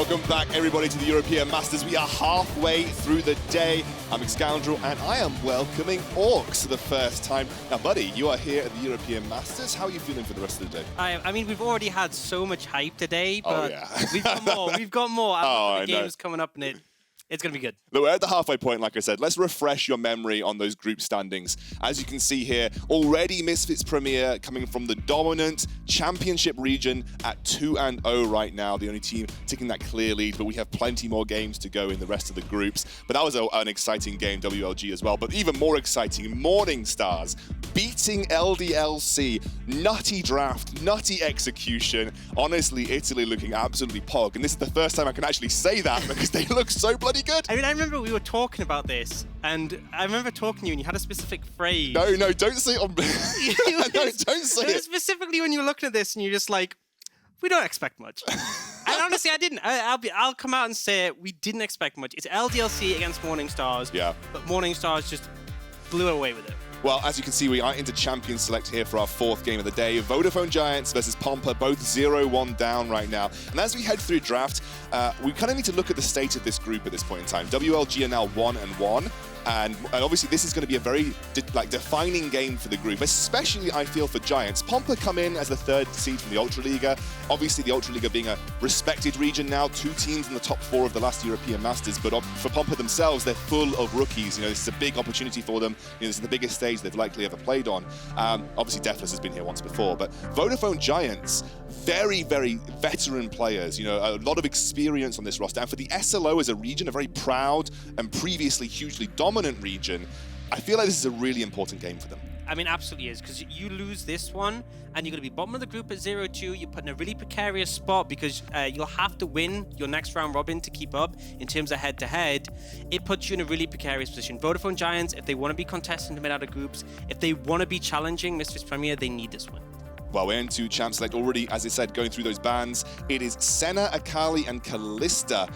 Welcome back, everybody, to the European Masters. We are halfway through the day. I'm Scoundrel, and I am welcoming Orcs for the first time. Now, buddy, you are here at the European Masters. How are you feeling for the rest of the day? I mean, we've already had so much hype today, but we've got more. We've got more. The games coming up, and it's going to be good. Look, we're at the halfway point, like I said. Let's refresh your memory on those group standings. As you can see here, already Misfits Premier coming from the dominant championship region at 2-0 right now. The only team taking that clear lead, but we have plenty more games to go in the rest of the groups. But that was an exciting game, WLG as well. But even more exciting, Morning Stars beating LDLC. Nutty draft, nutty execution. Honestly, Italy looking absolutely pog. And this is the first time I can actually say that because they look so bloody good. I mean, I remember we were talking about this, and I remember talking to you, and you had a specific phrase. No, don't say it on no, don't say it. Specifically when you were looking at this, and you're just like, we don't expect much. And honestly, I didn't. I'll come out and say it. We didn't expect much. It's LDLC against Morning Stars. Yeah. But Morning Stars just blew away with it. Well, as you can see, we are into Champion Select here for our fourth game of the day. Vodafone Giants versus Pompa, both 0-1 down right now. And as we head through draft, we kind of need to look at the state of this group at this point in time. WLG are now 1-1. And obviously, this is going to be a very defining game for the group, especially, I feel, for Giants. Pompa come in as the third seed from the Ultraliga. Obviously, the Ultraliga being a respected region now, 2 teams in the top 4 of the last European Masters. But for Pompa themselves, they're full of rookies. You know, this is a big opportunity for them. You know, this is the biggest stage they've likely ever played on. Obviously, defles has been here once before, but Vodafone Giants, very, very veteran players. You know, a lot of experience on this roster. And for the SLO as a region, a very proud and previously hugely dominant region, I feel like this is a really important game for them. I mean, absolutely is, because you lose this one, and you're going to be bottom of the group at 0-2. You're put in a really precarious spot because you'll have to win your next round robin to keep up in terms of head-to-head. It puts you in a really precarious position. Vodafone Giants, if they want to be contesting to mid out of groups, if they want to be challenging Misfits Premier, they need this win. Well, we're into Champ Select already, as I said, going through those bans. It is Senna, Akali, and Kalista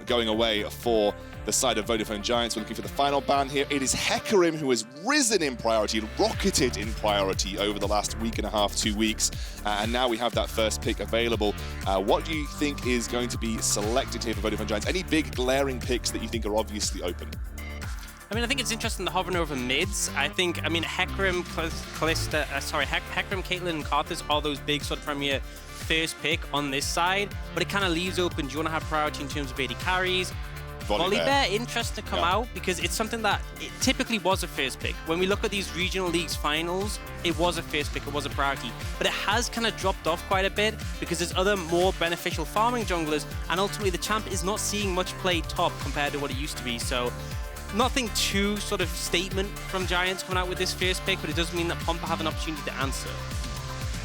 going away for the side of Vodafone Giants. We're looking for the final ban here. It is Hecarim who has risen in priority, rocketed in priority over the last week and a half, 2 weeks. And now we have that first pick available. What do you think is going to be selected here for Vodafone Giants? Any big glaring picks that you think are obviously open? I mean, I think it's interesting the hovering over mids. I mean, Hecarim, Hecarim, Caitlyn, and Kha'Zix are those big sort of Premier first pick on this side, but it kind of leaves open, do you want to have priority in terms of AD carries? Volibear, interesting to come out, because it's something that it typically was a first pick. When we look at these regional leagues finals, it was a first pick, it was a priority. But it has kind of dropped off quite a bit because there's other more beneficial farming junglers, and ultimately the champ is not seeing much play top compared to what it used to be. So nothing too sort of statement from Giants coming out with this first pick, but it does mean that Pompa have an opportunity to answer.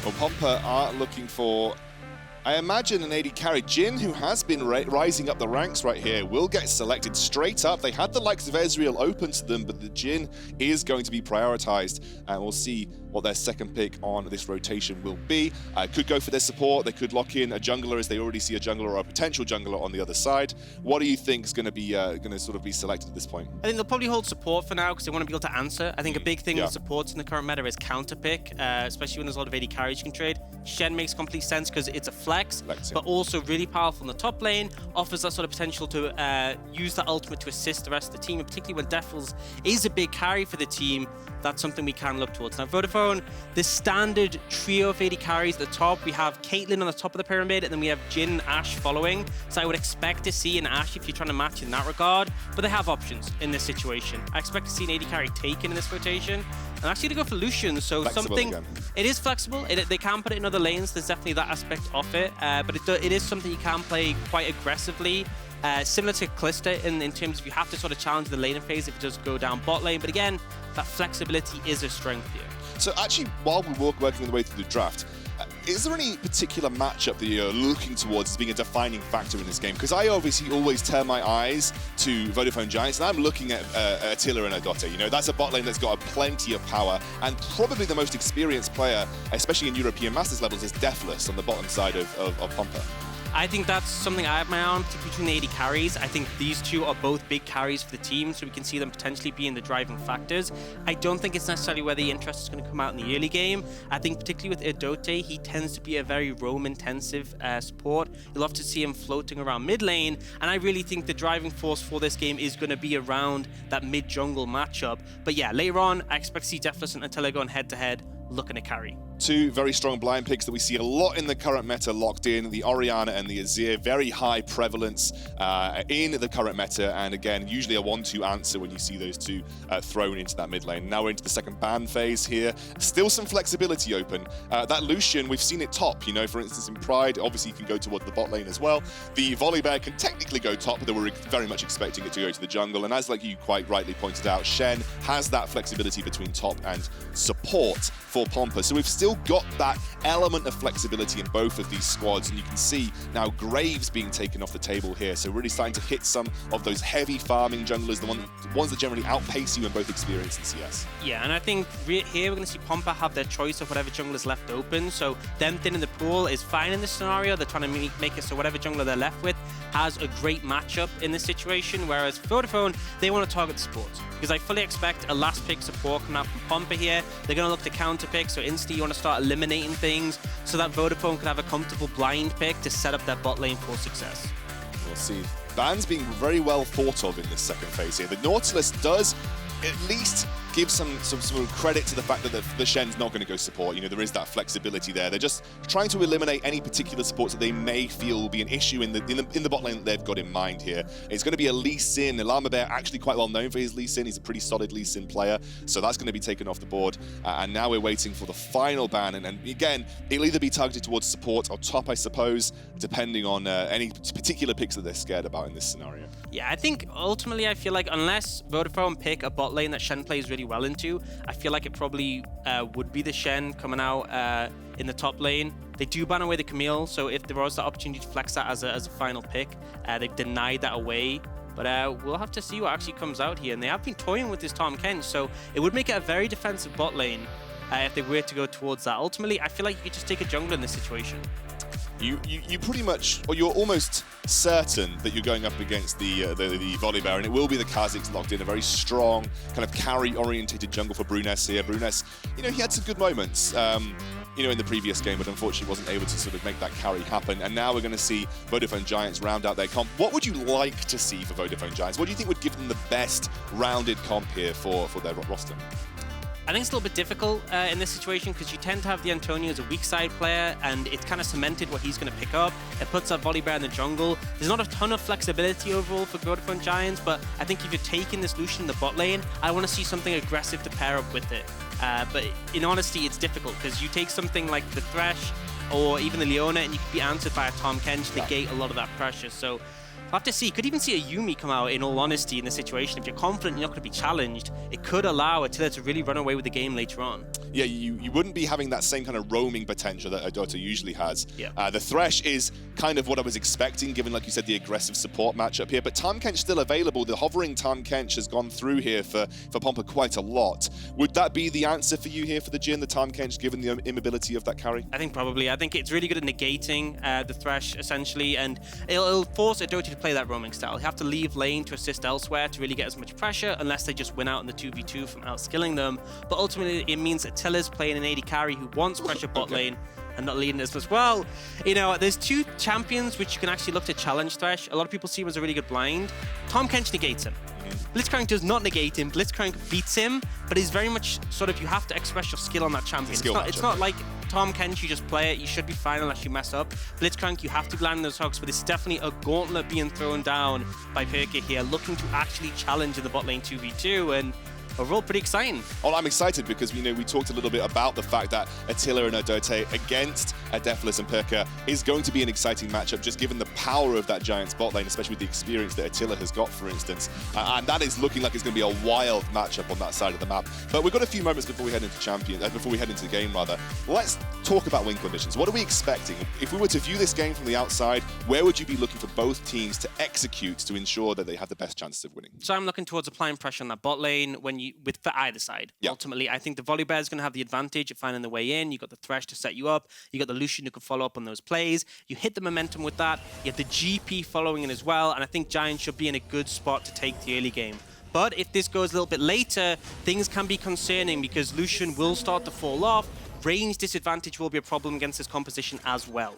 Well, Pompa are looking for, I imagine, an AD carry. Jhin, who has been rising up the ranks right here, will get selected straight up. They had the likes of Ezreal open to them, but the Jhin is going to be prioritized, and we'll see what their second pick on this rotation will be. Could go for their support. They could lock in a jungler, as they already see a jungler or a potential jungler on the other side. What do you think is going to be sort of be selected at this point? I think they'll probably hold support for now because they want to be able to answer. I think a big thing with supports in the current meta is counter pick, especially when there's a lot of AD carries you can trade. Shen makes complete sense because it's a flex, but also really powerful in the top lane, offers that sort of potential to use the ultimate to assist the rest of the team, and particularly when defles is a big carry for the team, that's something we can look towards. Now, Vodafone, the standard trio of AD carries at the top, we have Caitlyn on the top of the pyramid, and then we have Jhin and Ashe following. So I would expect to see an Ashe if you're trying to match in that regard, but they have options in this situation. I expect to see an AD carry taken in this rotation, and actually to go for Lucian, so flexible something, again. It is flexible, they can put it in other lanes, there's definitely that aspect of it, but it is something you can play quite aggressively. Similar to Kalista in terms of you have to sort of challenge the laning phase if it does go down bot lane, but again, that flexibility is a strength here. So actually, while we're working the way through the draft, is there any particular matchup that you're looking towards as being a defining factor in this game? Because I obviously always turn my eyes to Vodafone Giants, and I'm looking at Attila and Erdote. You know, that's a bot lane that's got plenty of power, and probably the most experienced player, especially in European Masters levels, is defles on the bottom side of Pompa. I think that's something I have my eye on, particularly between the AD carries. I think these two are both big carries for the team, so we can see them potentially being the driving factors. I don't think it's necessarily where the interest is going to come out in the early game. I think particularly with Erdote, he tends to be a very roam-intensive support. You'll have to see him floating around mid lane, and I really think the driving force for this game is going to be around that mid-jungle matchup. But yeah, later on, I expect to see defles and Attila going head-to-head, looking to carry. Two very strong blind picks that we see a lot in the current meta locked in, the Orianna and the Azir. Very high prevalence in the current meta, and again, usually a 1-2 answer when you see those two thrown into that mid lane. Now we're into the second ban phase here. Still some flexibility open. That Lucian, we've seen it top, you know, for instance in Pride, obviously you can go toward the bot lane as well. The Volibear can technically go top, but we're very much expecting it to go to the jungle, and as like you quite rightly pointed out, Shen has that flexibility between top and support for Pompa. So we've still got that element of flexibility in both of these squads, and you can see now Graves being taken off the table here, so really starting to hit some of those heavy farming junglers, the ones that generally outpace you in both experience and CS. Yeah, and I think here we're going to see Pompa have their choice of whatever jungler is left open, so them thinning the pool is fine in this scenario. They're trying to make it so whatever jungler they're left with has a great matchup in this situation, whereas Vodafone, they want to target the supports, because I fully expect a last pick support coming out from Pompa here. They're going to look to counter pick, so instantly you want to start eliminating things so that Vodafone can have a comfortable blind pick to set up their bot lane for success. We'll see. Bans being very well thought of in this second phase here. The Nautilus does at least give some sort of credit to the fact that the Shen's not going to go support. You know, there is that flexibility there. They're just trying to eliminate any particular supports that they may feel will be an issue in the bot lane that they've got in mind here. It's going to be a Lee Sin. Lamabear actually quite well known for his Lee Sin. He's a pretty solid Lee Sin player, so that's going to be taken off the board. And now we're waiting for the final ban. And again, it'll either be targeted towards support or top, I suppose, depending on any particular picks that they're scared about in this scenario. Yeah, I think ultimately I feel like unless Vodafone pick a bot lane that Shen plays really well into, I feel like it probably would be the Shen coming out in the top lane. They do ban away the Camille, so if there was the opportunity to flex that as a final pick, they've denied that away. But we'll have to see what actually comes out here. And they have been toying with this Tahm Kench, so it would make it a very defensive bot lane if they were to go towards that. Ultimately, I feel like you could just take a jungler in this situation. You pretty much, or you're almost certain that you're going up against the Volibear, and it will be the Kha'Zix locked in, a very strong kind of carry-orientated jungle for Bruness here. Bruness, you know, he had some good moments, you know, in the previous game, but unfortunately wasn't able to sort of make that carry happen. And now we're going to see Vodafone Giants round out their comp. What would you like to see for Vodafone Giants? What do you think would give them the best rounded comp here for their roster? I think it's a little bit difficult in this situation because you tend to have the Antonio as a weak side player, and it's kind of cemented what he's going to pick up. It puts that Volibear in the jungle. There's not a ton of flexibility overall for Vodafone Giants, but I think if you're taking this Lucian in the bot lane, I want to see something aggressive to pair up with it. But in honesty, it's difficult because you take something like the Thresh or even the Leona, and you could be answered by a Tahm Kench to negate a lot of that pressure. So we'll have to see. Could even see a Yuumi come out, in all honesty, in this situation. If you're confident you're not going to be challenged, it could allow Attila to really run away with the game later on. Yeah, you wouldn't be having that same kind of roaming potential that Erdote usually has. Yeah. The Thresh is kind of what I was expecting, given, like you said, the aggressive support matchup here. But Tahm Kench still available. The hovering Tahm Kench has gone through here for Pompa quite a lot. Would that be the answer for you here for the Jhin, the Tahm Kench, given the immobility of that carry? I think probably. I think it's really good at negating the Thresh, essentially, and it'll force Erdote to play that roaming style. You have to leave lane to assist elsewhere to really get as much pressure, unless they just win out in the 2v2 from outskilling them. But ultimately, it means Attila's playing an AD carry who wants pressure bot lane and not leading this as well. You know, there's two champions which you can actually look to challenge Thresh. A lot of people see him as a really good blind. Tahm Kench negates him. Blitzcrank does not negate him. Blitzcrank beats him, but he's very much sort of, you have to express your skill on that champion. It's not like Tahm Kench, you just play it, you should be fine unless you mess up. Blitzcrank, you have to land those hooks, but it's definitely a gauntlet being thrown down by Pyrka here, looking to actually challenge in the bot lane 2v2, and overall pretty exciting. Well, I'm excited because we talked a little bit about the fact that Attila and Erdote against defles and Pyrka is going to be an exciting matchup, just given the power of that Giants bot lane, especially with the experience that Attila has got, for instance. And that is looking like it's going to be a wild matchup on that side of the map. But we've got a few moments before we head into the game, rather. Let's talk about win conditions. What are we expecting? If we were to view this game from the outside, where would you be looking for both teams to execute to ensure that they have the best chances of winning? So I'm looking towards applying pressure on that bot lane. When for either side. Ultimately, I think the Volibear is going to have the advantage of finding the way in. You got the Thresh to set you up. You got the Lucian who can follow up on those plays. You hit the momentum with that. You have the GP following in as well, and I think Giants should be in a good spot to take the early game. But if this goes a little bit later, things can be concerning because Lucian will start to fall off. Range disadvantage will be a problem against this composition as well.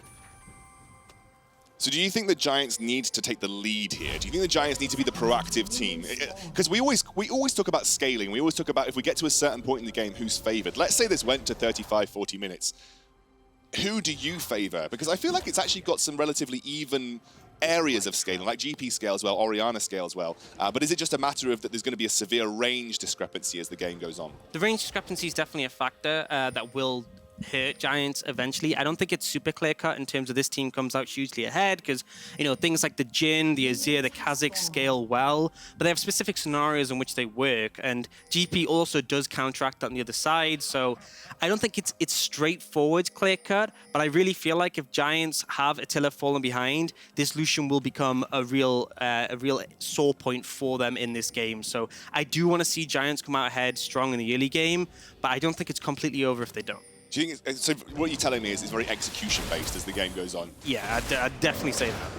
So do you think the Giants need to take the lead here? Do you think the Giants need to be the proactive team? Because we always talk about scaling. We always talk about if we get to a certain point in the game, who's favored. Let's say this went to 35, 40 minutes. Who do you favor? Because I feel like it's actually got some relatively even areas of scaling, like GP scales well, Orianna scales well. But is it just a matter of that there's going to be a severe range discrepancy as the game goes on? The range discrepancy is definitely a factor that will hurt Giants eventually. I don't think it's super clear-cut in terms of this team comes out hugely ahead because, you know, things like the Jhin, the Azir, the Kha'Zix scale well, but they have specific scenarios in which they work, and GP also does counteract that on the other side, so I don't think it's straightforward clear-cut, but I really feel like if Giants have Attila falling behind, this Lucian will become a real sore point for them in this game. So I do want to see Giants come out ahead strong in the early game, but I don't think it's completely over if they don't. Do you think so? What you're telling me is it's very execution-based as the game goes on. Yeah, I'd definitely say that.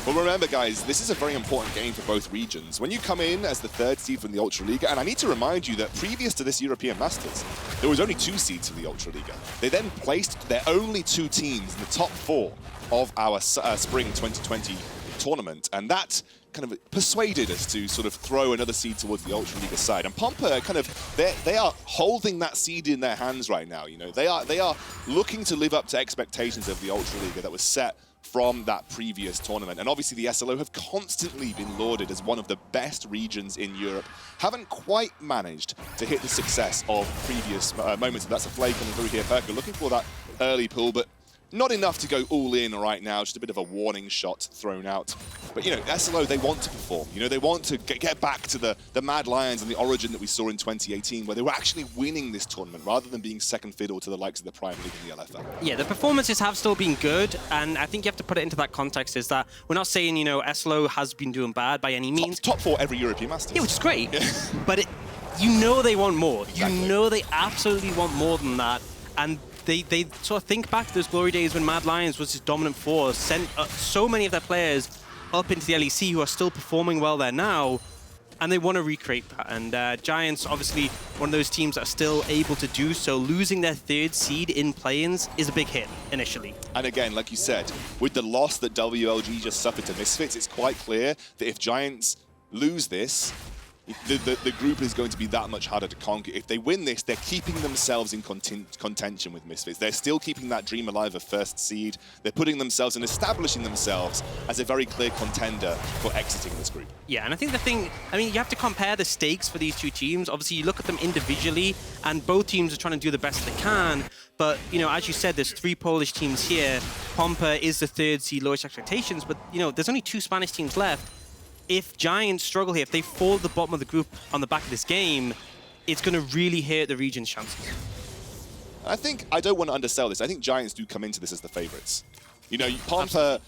Well, remember, guys, this is a very important game for both regions. When you come in as the 3rd seed from the Ultraliga, and I need to remind you that previous to this European Masters, there was only 2 seeds for the Ultraliga. They then placed their only 2 teams in the top 4 of our Spring 2020 tournament, and that kind of persuaded us to sort of throw another seed towards the Ultraliga side. And Pompa kind of, they are holding that seed in their hands right now. You know, they are looking to live up to expectations of the Ultraliga that was set from that previous tournament. And obviously the SLO have constantly been lauded as one of the best regions in Europe. Haven't quite managed to hit the success of previous moments. That's a flake coming through here. Pyrka looking for that early pull, but not enough to go all in right now, just a bit of a warning shot thrown out. But, you know, SLO, they want to perform. You know, they want to get back to the Mad Lions and the origin that we saw in 2018, where they were actually winning this tournament rather than being second fiddle to the likes of the Prime League and the LFL. Yeah, the performances have still been good, and I think you have to put it into that context is that we're not saying, you know, SLO has been doing bad by any means. Top 4 every European Masters. Yeah, which is great. But you know they want more. Exactly. You know they absolutely want more than that, and they sort of think back to those glory days when Mad Lions was this dominant force, sent so many of their players up into the LEC who are still performing well there now, and they want to recreate that. And Giants, obviously, one of those teams that are still able to do so. Losing their 3rd seed in play-ins is a big hit initially. And again, like you said, with the loss that WLG just suffered to Misfits, it's quite clear that if Giants lose this, the group is going to be that much harder to conquer. If they win this, they're keeping themselves in contention with Misfits. They're still keeping that dream alive of 1st seed. They're putting themselves and establishing themselves as a very clear contender for exiting this group. Yeah, and I think the thing, I mean, you have to compare the stakes for these 2 teams. Obviously, you look at them individually, and both teams are trying to do the best they can. But, you know, as you said, there's 3 Polish teams here. Pompa is the 3rd seed, lowest expectations, but, you know, there's only 2 Spanish teams left. If Giants struggle here, if they fall at the bottom of the group on the back of this game, it's going to really hurt the region's chances. I don't want to undersell this. I think Giants do come into this as the favorites. You know, Pompa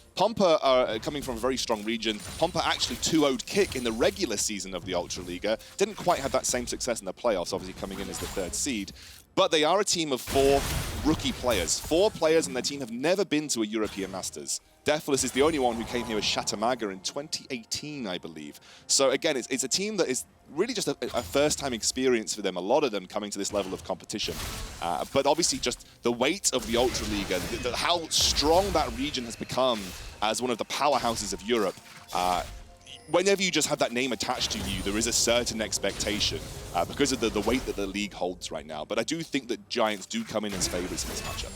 are coming from a very strong region. Pompa actually 2-0'd Kick in the regular season of the Ultraliga. Didn't quite have that same success in the playoffs, obviously coming in as the 3rd seed. But they are a team of 4 rookie players. 4 players in their team have never been to a European Masters. defles is the only one who came here as Shatamaga in 2018, I believe. So again, it's a team that is really just a first-time experience for them, a lot of them coming to this level of competition. But obviously just the weight of the Ultraliga, how strong that region has become as one of the powerhouses of Europe. Whenever you just have that name attached to you, there is a certain expectation because of the weight that the league holds right now. But I do think that Giants do come in as favorites in this matchup.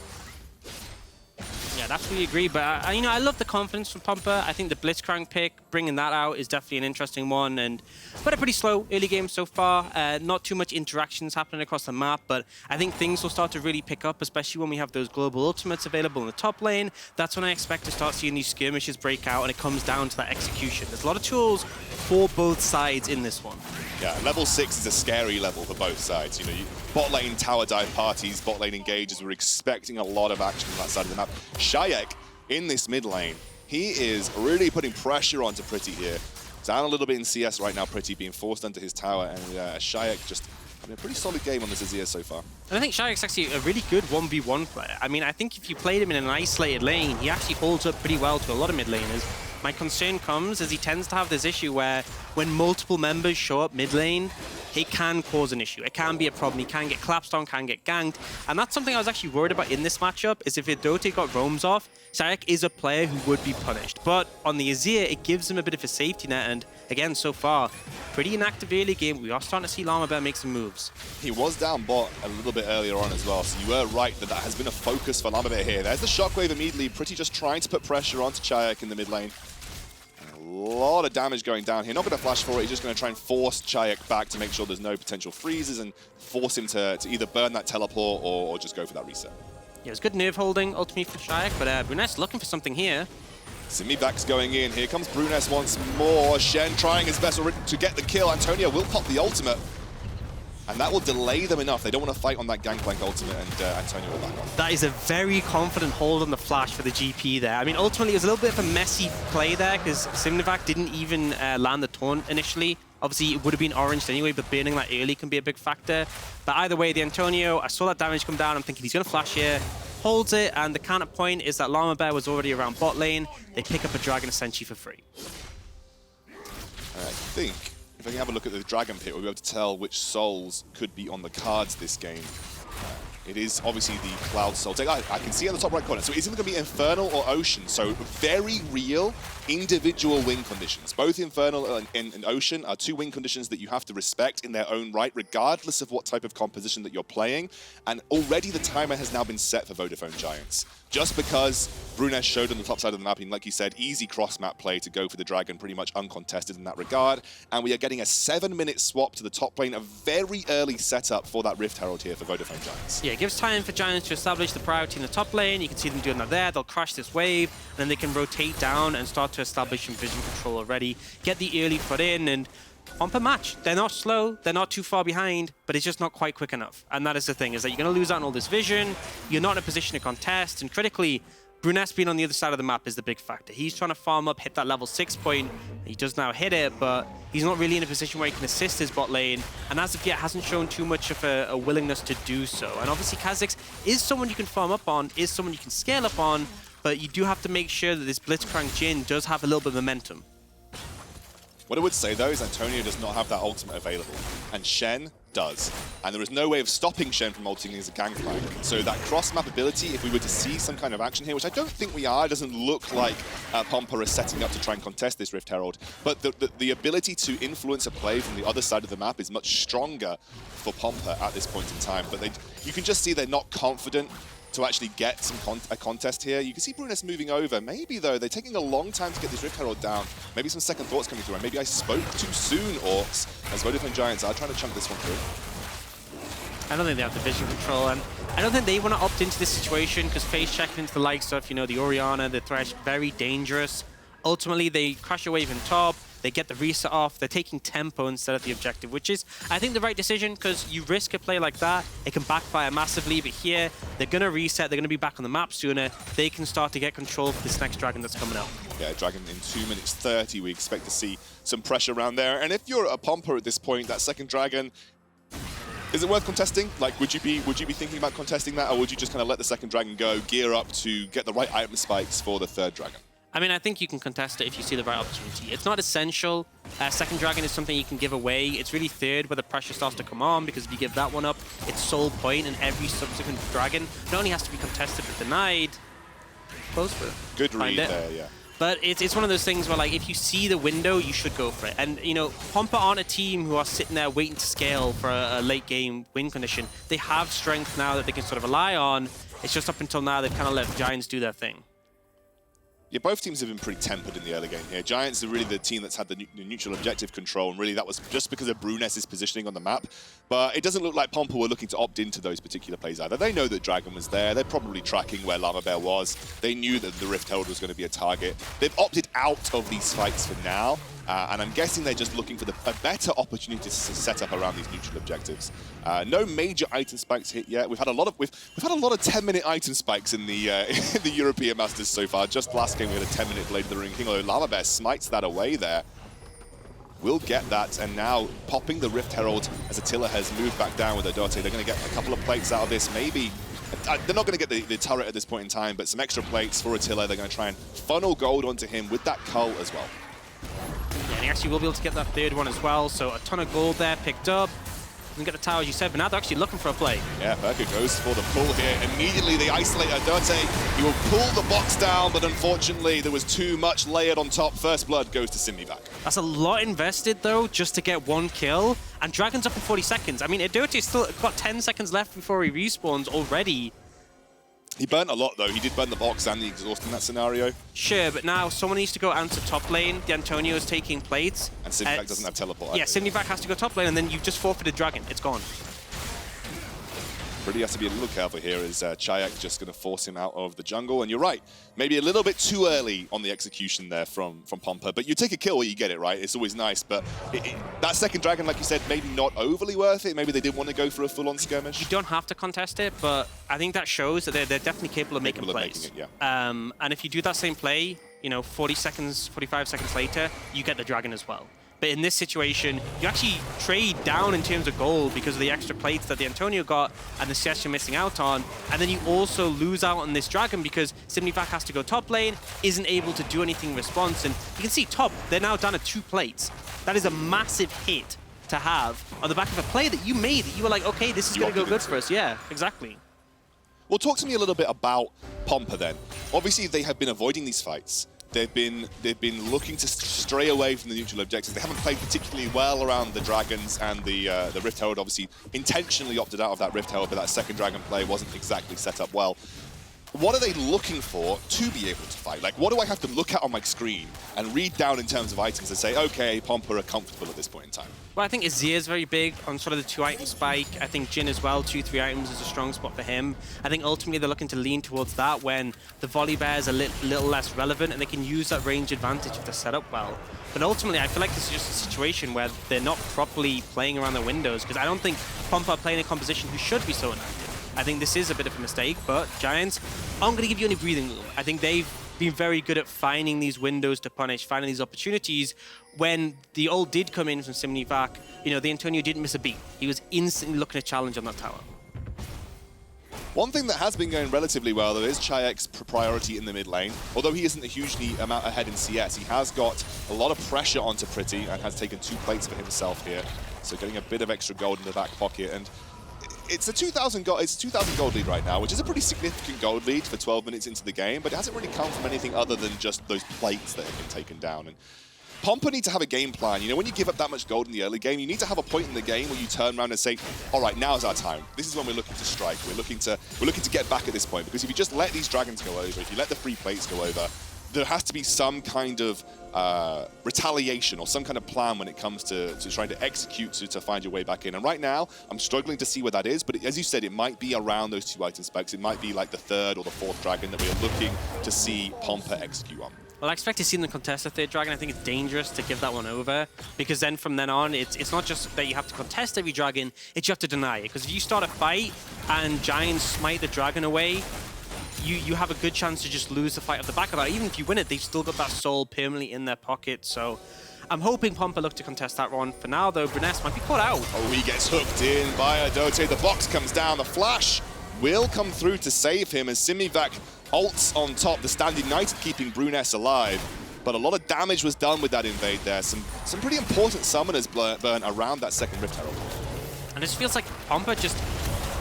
Yeah, that's really agree. But you know, I love the confidence from Pompa. I think the Blitzcrank pick, bringing that out, is definitely an interesting one. But a pretty slow early game so far. Not too much interactions happening across the map, but I think things will start to really pick up, especially when we have those global ultimates available in the top lane. That's when I expect to start seeing these skirmishes break out, and it comes down to that execution. There's a lot of tools for both sides in this one. Yeah, level 6 is a scary level for both sides. You know, bot lane tower dive parties, bot lane engages, we're expecting a lot of action on that side of the map. Czajek in this mid lane, he is really putting pressure onto Pretty here. Down a little bit in CS right now, Pretty being forced under his tower, and Czajek just having a pretty solid game on this Azir so far. And I think Czajek's actually a really good 1v1 player. I mean, I think if you played him in an isolated lane, he actually holds up pretty well to a lot of mid laners. My concern comes as he tends to have this issue where when multiple members show up mid lane, it can cause an issue. It can be a problem. He can get collapsed on, can get ganked. And that's something I was actually worried about in this matchup, is if Erdote got roams off, Czajek is a player who would be punished. But on the Azir, it gives him a bit of a safety net. And again, so far, pretty inactive early game. We are starting to see Lamabear make some moves. He was down bot a little bit earlier on as well, so you were right that has been a focus for Lamabear here. There's the shockwave immediately. Pretty just trying to put pressure onto Czajek in the mid lane. A lot of damage going down here. Not going to flash for it. He's just going to try and force Czajek back to make sure there's no potential freezes and force him to either burn that teleport or just go for that reset. Yeah, it's good nerve holding ultimately for Czajek, but Bruness looking for something here. Sinmivak's going in. Here comes Bruness once more. Shen trying his best to get the kill. Antonio will pop the ultimate. And that will delay them enough. They don't want to fight on that Gangplank ultimate, and Antonio will back off. That is a very confident hold on the flash for the GP there. I mean, ultimately, it was a little bit of a messy play there because Sinmivak didn't even land the taunt initially. Obviously, it would have been oranged anyway, but burning that early can be a big factor. But either way, the Antonio, I saw that damage come down. I'm thinking he's going to flash here. Holds it, and the counterpoint is that Lamabear was already around bot lane. They pick up a dragon essentially for free. I think if I can have a look at the Dragon Pit, we'll be able to tell which souls could be on the cards this game. It is obviously the Cloud Soul. I can see on the top right corner. So it's either going to be Infernal or Ocean. So very real individual win conditions. Both Infernal and Ocean are two win conditions that you have to respect in their own right, regardless of what type of composition that you're playing. And already the timer has now been set for Vodafone Giants. Just because Bruness showed on the top side of the map, and like you said, easy cross-map play to go for the Dragon, pretty much uncontested in that regard. And we are getting a 7-minute swap to the top lane, a very early setup for that Rift Herald here for Vodafone Giants. Yeah, it gives time for Giants to establish the priority in the top lane. You can see them doing that there. They'll crash this wave, and then they can rotate down and start to establish some vision control already. Get the early foot in, and Pompa match. They're not slow, they're not too far behind, but it's just not quite quick enough. And that is the thing, is that you're going to lose out on all this vision, you're not in a position to contest, and critically, Bruness being on the other side of the map is the big factor. He's trying to farm up, hit that level 6 point. He does now hit it, but he's not really in a position where he can assist his bot lane, and as of yet hasn't shown too much of a willingness to do so. And obviously Kha'Zix is someone you can farm up on, is someone you can scale up on, but you do have to make sure that this Blitzcrank Jhin does have a little bit of momentum. What I would say, though, is Antonio does not have that ultimate available, and Shen does. And there is no way of stopping Shen from ulting as a Gangplank. So that cross-map ability, if we were to see some kind of action here, which I don't think we are, it doesn't look like Pompa is setting up to try and contest this Rift Herald, but the ability to influence a play from the other side of the map is much stronger for Pompa at this point in time. But you can just see they're not confident to actually get a contest here. You can see Bruness moving over. Maybe, though, they're taking a long time to get this Rift Herald down. Maybe some second thoughts coming through, and maybe I spoke too soon, Orcs, as Vodafone Giants are trying to chunk this one through. I don't think they have the vision control, and I don't think they want to opt into this situation, because face checking into the likes of, you know, the Orianna, the Thresh, very dangerous. Ultimately, they crash a wave in top, they get the reset off, they're taking tempo instead of the objective, which is, I think, the right decision, because you risk a play like that, it can backfire massively, but here, they're going to reset, they're going to be back on the map sooner, they can start to get control for this next Dragon that's coming out. Yeah, Dragon in 2 minutes 30, we expect to see some pressure around there, and if you're a Pompa at this point, that second Dragon, is it worth contesting? Like, would you be thinking about contesting that, or would you just kind of let the second Dragon go, gear up to get the right item spikes for the third Dragon? I mean, I think you can contest it if you see the right opportunity. It's not essential. Second Dragon is something you can give away. It's really third where the pressure starts to come on, because if you give that one up, it's sole point, and every subsequent Dragon not only has to be contested but denied. Close for good read there, yeah. But it's one of those things where, like, if you see the window, you should go for it. And, you know, Pompa aren't a team who are sitting there waiting to scale for a late game win condition. They have strength now that they can sort of rely on. It's just up until now they've kind of let the Giants do their thing. Yeah, both teams have been pretty tempered in the early game here. Giants are really the team that's had the neutral objective control, and really that was just because of Bruness's positioning on the map. But it doesn't look like Pompa were looking to opt into those particular plays either. They know that Dragon was there. They're probably tracking where Lamabear was. They knew that the Rift Herald was going to be a target. They've opted out of these fights for now. And I'm guessing they're just looking for a better opportunity to set up around these neutral objectives. No major item spikes hit yet. We've had a lot of 10-minute item spikes in the in the European Masters so far. Just last game we had a 10-minute Blade of the Ring King, although Lamabear smites that away there. will get that, and now popping the Rift Herald as Attila has moved back down with Erdote. They're going to get a couple of plates out of this, maybe. They're not going to get the turret at this point in time, but some extra plates for Attila. They're going to try and funnel gold onto him with that cull as well. Yeah, and he actually will be able to get that third one as well, so a ton of gold there picked up. Doesn't get the tower, as you said, but now they're actually looking for a play. Yeah, Pyrka goes for the pull here. Immediately they isolate Erdote. He will pull the box down, but unfortunately there was too much layered on top. First blood goes to Sinmivak. That's a lot invested, though, just to get one kill. And Dragon's up in 40 seconds. I mean, Erdote's still got 10 seconds left before he respawns already. He burnt a lot, though. He did burn the box and the exhaust in that scenario. Sure, but now someone needs to go answer top lane. The Antonio is taking plates. And Sinmivak doesn't have teleport. Yeah, Sinmivak has to go top lane, and then you've just forfeited Dragon. It's gone. Really has to be a little careful here as Czajek just going to force him out of the jungle. And you're right, maybe a little bit too early on the execution there from Pompa. But you take a kill where you get it, right? It's always nice. But that second Dragon, like you said, maybe not overly worth it. Maybe they didn't want to go for a full-on skirmish. You don't have to contest it, but I think that shows that they're definitely capable of making plays. And if you do that same play, you know, 40 seconds, 45 seconds later, you get the Dragon as well. But in this situation, you actually trade down in terms of gold because of the extra plates that the Antonio got and the CS you're missing out on. And then you also lose out on this Dragon because Sinmivak has to go top lane, isn't able to do anything in response. And you can see top, they're now down to 2 plates. That is a massive hit to have on the back of a play that you made, that you were like, okay, this is going to go good for us. Yeah, exactly. Well, talk to me a little bit about Pompa then. Obviously, they have been avoiding these fights. They've been looking to stray away from the neutral objectives. They haven't played particularly well around the Dragons and the Rift Herald. Obviously, intentionally opted out of that Rift Herald, but that second Dragon play wasn't exactly set up well. What are they looking for to be able to fight? Like, what do I have to look at on my screen and read down in terms of items and say, okay, Pompa are comfortable at this point in time? Well, I think Azir is very big on sort of the 2-item spike. I think Jhin as well, 2-3 items is a strong spot for him. I think ultimately they're looking to lean towards that when the Volibear is a little less relevant and they can use that range advantage if they're set up well. But ultimately, I feel like this is just a situation where they're not properly playing around the windows because I don't think Pompa are playing a composition who should be so inactive. I think this is a bit of a mistake, but Giants aren't going to give you any breathing room. I think they've been very good at finding these windows to punish, finding these opportunities. When the ult did come in from Sinmivak, you know, the Antonio didn't miss a beat. He was instantly looking to challenge on that tower. One thing that has been going relatively well, though, is Czajek's priority in the mid lane. Although he isn't a hugely amount ahead in CS, he has got a lot of pressure onto Pretty and has taken 2 plates for himself here. So getting a bit of extra gold in the back pocket. And it's a 2,000 gold lead right now, which is a pretty significant gold lead for 12 minutes into the game, but it hasn't really come from anything other than just those plates that have been taken down. And Pompa need to have a game plan. You know, when you give up that much gold in the early game, you need to have a point in the game where you turn around and say, all right, now's our time. This is when we're looking to strike. We're looking to get back at this point, because if you just let these Dragons go over, if you let the free plates go over, there has to be some kind of retaliation or some kind of plan when it comes to trying to execute to find your way back in. And right now, I'm struggling to see where that is, but as you said, it might be around those 2-item specs. It might be like the 3rd or the 4th Dragon that we are looking to see Pompa execute on. Well, I expect to see them contest the 3rd Dragon. I think it's dangerous to give that one over, because then from then on, it's not just that you have to contest every Dragon, it's you have to deny it. Because if you start a fight and Giants smite the Dragon away, you have a good chance to just lose the fight at the back of that. Even if you win it, they've still got that soul permanently in their pocket. So I'm hoping Pompa look to contest that one. For now, though, Bruness might be caught out. Oh, he gets hooked in by Erdote. The box comes down. The flash will come through to save him as Sinmivak ults on top. The Stand United keeping Bruness alive. But a lot of damage was done with that invade there. Some pretty important summoners burn around that second Rift Herald. And this feels like Pompa just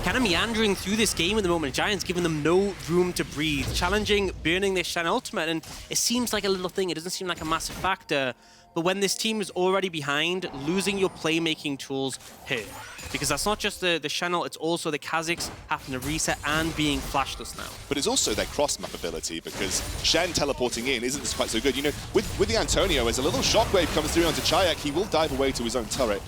kind of meandering through this game at the moment. Giants giving them no room to breathe, challenging, burning their Shen ultimate, and it seems like a little thing. It doesn't seem like a massive factor. But when this team is already behind, losing your playmaking tools hurt. Because that's not just the Shen ult, it's also the Kha'Zix having to reset and being flashless now. But it's also their cross-map ability, because Shen teleporting in isn't quite so good. You know, with the Antonio, as a little shockwave comes through onto Czajek, he will dive away to his own turret.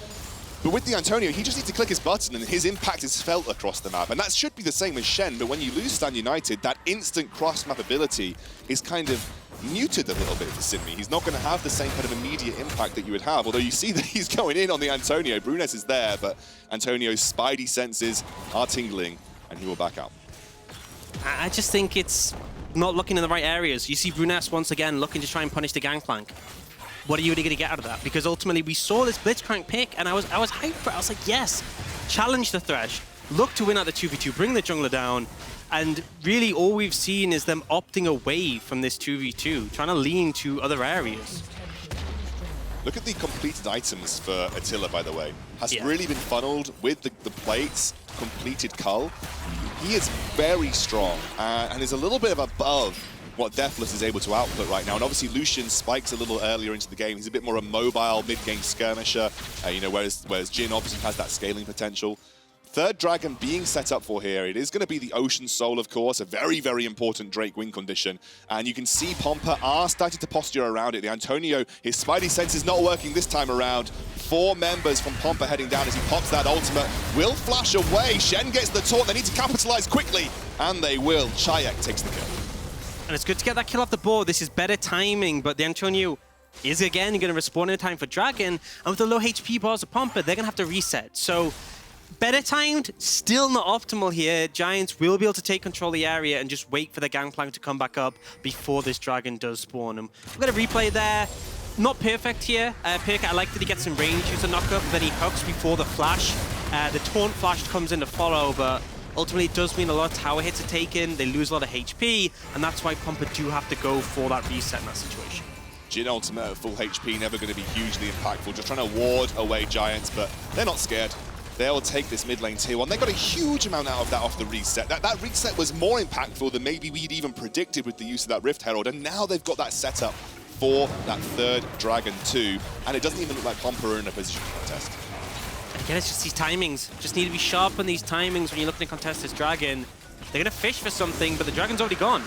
But with the Antonio, he just needs to click his button and his impact is felt across the map. And that should be the same with Shen, but when you lose Stand United, that instant cross-map ability is kind of muted a little bit for Sinmi. He's not going to have the same kind of immediate impact that you would have, although you see that he's going in on the Antonio. Bruness is there, but Antonio's spidey senses are tingling, and he will back out. I just think it's not looking in the right areas. You see Bruness once again looking to try and punish the Gangplank. what are you really going to get out of that? Because ultimately we saw this Blitzcrank pick, and I was hyped for it. I was like, yes, challenge the Thresh, look to win at the 2v2, bring the jungler down, and really all we've seen is them opting away from this 2v2, trying to lean to other areas. Look at the completed items for Attila, by the way. Has really been funneled with the plates, completed cull. He is very strong and is a little bit above what defles is able to output right now. And obviously Lucian spikes a little earlier into the game. He's a bit more a mobile mid-game skirmisher, you know, whereas Jhin obviously has that scaling potential. Third dragon being set up for here. It is going to be the Ocean Soul, of course, a very, very important Drake win condition. And you can see Pompa are starting to posture around it. The Antonio, his Spidey sense is not working this time around. 4 members from Pompa heading down as he pops that ultimate. Will flash away. Shen gets the taunt. They need to capitalize quickly. And they will. Czajek takes the kill. And it's good to get that kill off the board. This is better timing, but the Antonio is again going to respawn in time for Dragon. And with the low HP bars of Pompa, they're going to have to reset. So better timed, still not optimal here. Giants will be able to take control of the area and just wait for the Gangplank to come back up before this Dragon does spawn. And we've got a replay there. Not perfect here. Pyrka, I like that he gets in range, use a knockup, then he hooks before the flash. The taunt flash comes in to follow, but ultimately it does mean a lot of tower hits are taken, they lose a lot of HP, and that's why Pompa do have to go for that reset in that situation. Jhin ultimate at full HP, never going to be hugely impactful, just trying to ward away Giants, but they're not scared. They'll take this mid lane tier 1. They got a huge amount out of that off the reset. That reset was more impactful than maybe we'd even predicted with the use of that Rift Herald, and now they've got that set up for that third Dragon 2, and it doesn't even look like Pompa are in a position to contest. Again, it's just these timings. Just need to be sharp on these timings when you're looking to contest this Dragon. They're going to fish for something, but the Dragon's already gone.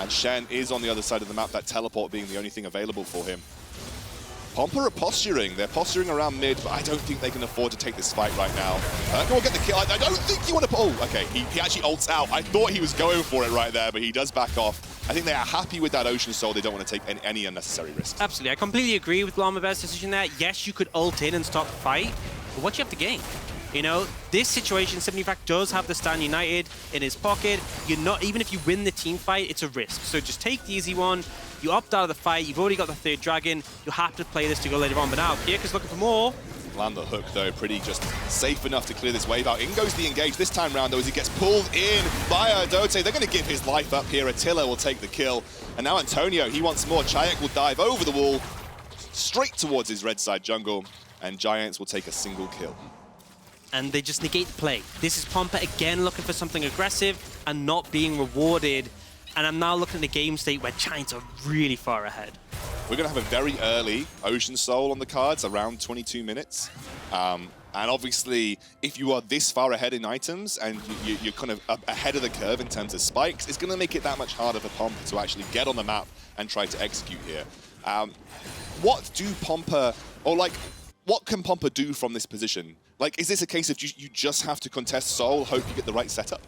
And Shen is on the other side of the map, that teleport being the only thing available for him. Pompa are posturing. They're posturing around mid, but I don't think they can afford to take this fight right now. Pyrka will get the kill. I don't think you want to... Oh, okay. He actually ults out. I thought he was going for it right there, but he does back off. I think they are happy with that Ocean Soul. They don't want to take any unnecessary risks. Absolutely. I completely agree with Lamabear's decision there. Yes, you could ult in and stop the fight, but what do you have to gain? You know, this situation, Sinmivak does have the Stand United in his pocket. You're not, even if you win the team fight, it's a risk. So just take the easy one. You opt out of the fight. You've already got the third Dragon. You have to play this to go later on. But now, Pyrka's looking for more. Land the hook, though, pretty just safe enough to clear this wave out. In goes the engage this time round, though, as he gets pulled in by Erdote. They're going to give his life up here. Attila will take the kill. And now Antonio, he wants more. Czajek will dive over the wall, straight towards his red side jungle. And Giants will take a single kill. And they just negate the play. This is Pompa again looking for something aggressive and not being rewarded. And I'm now looking at the game state where Giants are really far ahead. We're going to have a very early Ocean Soul on the cards, around 22 minutes. And obviously, if you are this far ahead in items and you're kind of ahead of the curve in terms of spikes, it's going to make it that much harder for Pompa to actually get on the map and try to execute here. What do Pompa, or like, what can Pompa do from this position? Like, is this a case of you just have to contest Soul, hope you get the right setup?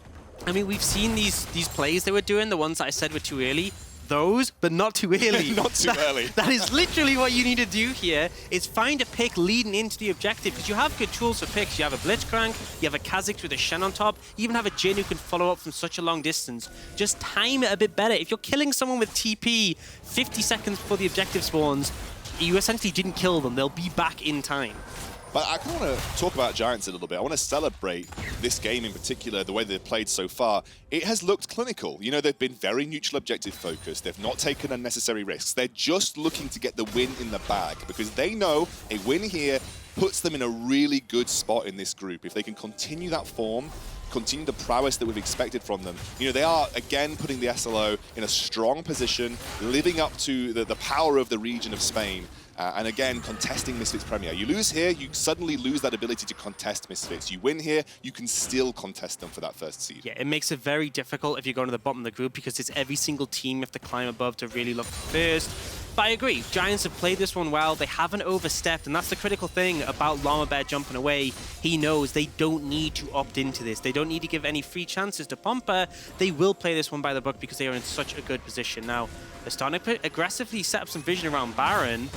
I mean, we've seen these plays they were doing, the ones that I said were too early. Those, but not too early. Not too early. That is literally what you need to do here, is find a pick leading into the objective, because you have good tools for picks. You have a Blitzcrank, you have a Kha'Zix with a Shen on top, you even have a Jhin who can follow up from such a long distance. Just time it a bit better. If you're killing someone with TP 50 seconds before the objective spawns, you essentially didn't kill them. They'll be back in time. But I kind of want to talk about Giants a little bit. I want to celebrate this game in particular, the way they've played so far. It has looked clinical. You know, they've been very neutral objective focused. They've not taken unnecessary risks. They're just looking to get the win in the bag because they know a win here puts them in a really good spot in this group. If they can continue that form, continue the prowess that we've expected from them. You know, they are, again, putting the SLO in a strong position, living up to the power of the region of Spain. And again, contesting Misfits Premier. You lose here, you suddenly lose that ability to contest Misfits. You win here, you can still contest them for that first seed. Yeah, it makes it very difficult if you're going to the bottom of the group because it's every single team you have to climb above to really look first. But I agree, Giants have played this one well. They haven't overstepped, and that's the critical thing about Lamabear jumping away. He knows they don't need to opt into this. They don't need to give any free chances to Pompa. They will play this one by the book because they are in such a good position. Now, they're starting to aggressively set up some vision around Baron.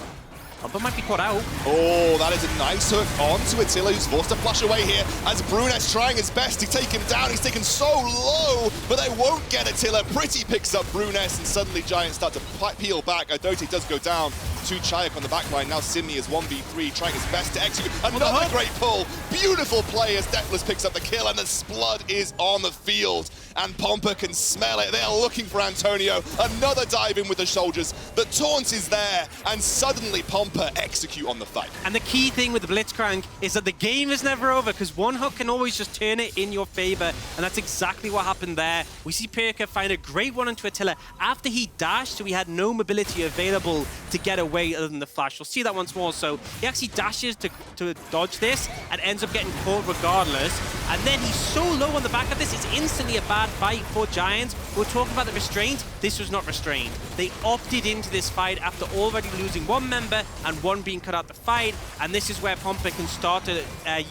Pompa might be caught out. Oh, that is a nice hook onto Attila, who's forced to flash away here as Bruness trying his best to take him down. He's taken so low, but they won't get Attila. Pretty picks up Bruness, and suddenly Giants start to peel back. Erdote does go down. to Czajek on the back line. Now Sinmi is 1v3, trying his best to execute. Another great pull. Beautiful play as defles picks up the kill, and the Splud is on the field. And Pompa can smell it. They are looking for Antonio. Another dive in with the soldiers. The taunt is there, and suddenly Pompa execute on the fight. And the key thing with the Blitzcrank is that the game is never over, because one hook can always just turn it in your favor, and that's exactly what happened there. We see Pyrka find a great one into Attila after he dashed, so he had no mobility available to get away other than the flash. We'll see that once more. So he actually dashes to dodge this and ends up getting caught regardless. And then he's so low on the back of this, it's instantly a bad fight for Giants. We're talking about the restraint. This was not restrained. They opted into this fight after already losing one member and one being cut out the fight. And this is where Pompa can start to